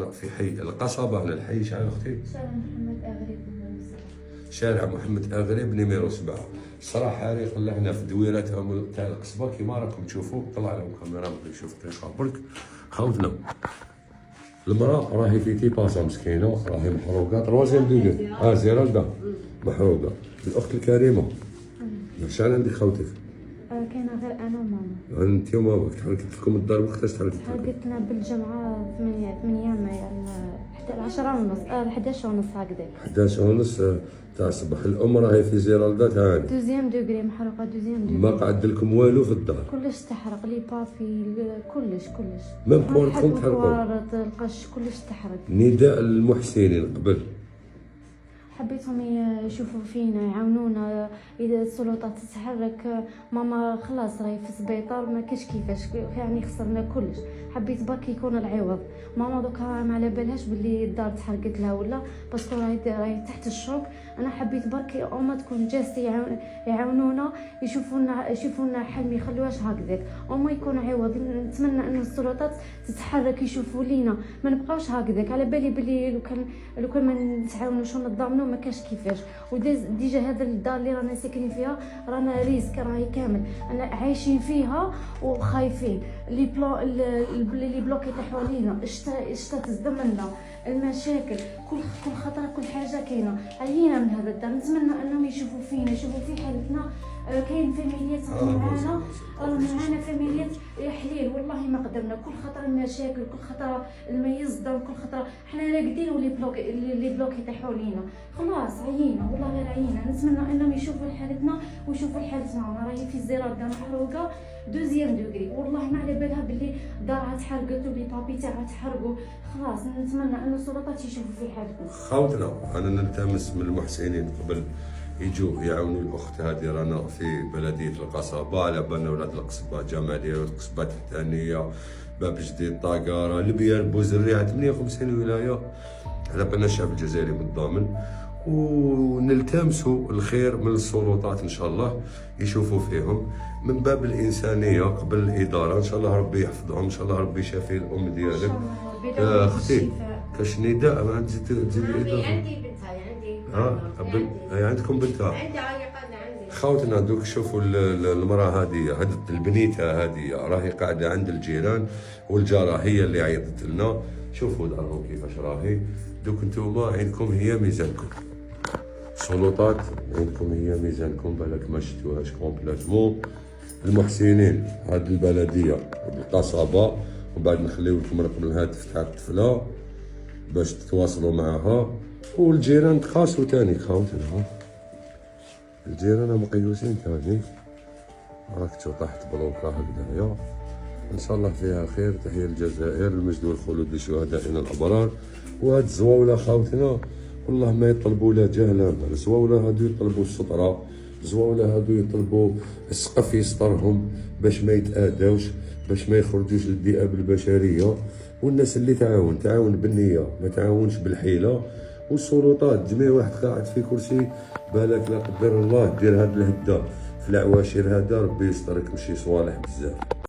رانا في حي القصبة. على الحي شحال اختي؟ شارع محمد اغرب نيميرو 7. الصراحه راه قلنا هنا في الدويره تاع القصبه كيما راكم تشوفوا. طلع لهم كاميرا باش نشوف الطريقه برك. خوتنا المراه راهي في تيباسا مسكينه، راهي محروقه تروازيام دوغي. زيرالدا محروقه. الاخت الكريمه شحال عندك خوتك؟ كاينه غير انا وماما. انت ومامك تحركت لكم الدار وقتاش تحركت؟ تحركت لنا بالجمعه 8 يعني حتى 10 ونص 11 ونص هكذا. 11 ونص تاع الصباح. الام راهي في زيرالدا تاعنا دوزيام دوغري محروقه دوزيام دوغري. ما قعد لكم والو في الدار؟ كلش تحرق لي بافي كلش ميم بوانكم تحرقوا؟ القش كلش تحرق. نداء المحسنين قبل حبيتهم يشوفوا فينا يعاونونا. اذا السلطات تتحرك ماما خلاص راهي في السبيطار ما كاش كيفاش يعني خسرنا كلش. حبيت برك يكون العوض. ماما دوكا ما على بالهاش باللي الدار تحرقت لها ولا باسكو راهي تحت الشوك. انا حبيت برك اوما تكون جالسه يعاونونا يشوفونا حل ما يخلوهاش هكذاك. اوما يكون عوض. نتمنى ان السلطات تتحرك يشوفوا لينا ما نبقاوش هكذاك. على بالي باللي لو كان ما نتعاونوش ونتضامنوا ما كاش كيفاش. وديجا هذا الدار اللي رانا ساكنين فيها رانا ريسك راهي كامل. انا عايشين فيها وخايفين. لي بلوكي تاع حوالينا الشتا تزدم لنا المشاكل كل خطره كل حاجه كاينه. عيينا من هذا الدار. نتمنى انهم يشوفوا فينا يشوفوا في حالتنا. كاين فاميليات معانا فاميليات حليل والله ما قدرنا. كل خطره المشاكل كل خطره الماء يصدم كل خطره حنا راقدين ولي بلوكي تاع حوالينا. خلاص عيينا والله غير عيينا. نتمنى انهم يشوفوا حالتنا ويشوفوا حالتنا. راهي في الزرادة محروقه دوزيام دوغري. والله ما على بالها باللي دارها تحرقت ولي بابي تاعها تحرقوا. خلاص نتمنى ان السلطات يشوفوا في حالتنا. خوتنا انا نلتمس من المحسنين قبل يجوا يعاونوا الاخت هذه. رانا في بلديه القصبه على بالنا ولاد القصبه جماليه والقصبه التحتانيه باب جديد طاقاره لبيان بوزريعه 58 ولايه على بالنا الشعب الجزائري بالضامن. ونلتمسوا الخير من السلطات ان شاء الله يشوفوا فيهم من باب الانسانيه قبل الاداره. ان شاء الله ربي يحفظهم. ان شاء الله ربي يشافي الام ديالك. اختي كاش نداء ما عندك تزيدي اضافه؟ عندي بنتها. عندكم بنتها؟ عندي عايقه عندي. خوتنا دوك شوفوا المراه هذه البنيته هذه راهي قاعده عند الجيران والجاره هي اللي عيطت لنا. شوفوا دارهم كيفاش راهي. دوك نتوما عينكم هي ميزانكم. السلطات عينكم هي ميزانكم. بالك ما شفتوهاش كومبليتمون. المحسنين هاد البلديه القصبه ومن بعد نخليو لكم رقم الهاتف تاع الطفله باش تتواصلوا معها. والجيران تخاصوا تاني خوتنا. الجيران مقيوسين تاني. راكتو طاحت بلوكا هكذايا. ان شاء الله فيها خير. تحية الجزائر المجد والخلود لشهدائنا الابرار. وهاد الزواوله خوتنا والله ما يطلبوا لا جهلا. الزواوله هادو يطلبوا السطره. الزواوله هادو يطلبوا السقف يسطرهم باش ما يتآداوش باش ما يخرجوش للذئاب البشريه. والناس اللي تعاون بالنيه ما تعاونش بالحيله. والسلطات جميع واحد قاعد في كرسي بالك لا قدر الله دير هاد الهده في العواشر هذا ربي يسترك مشي صوالح بزاف.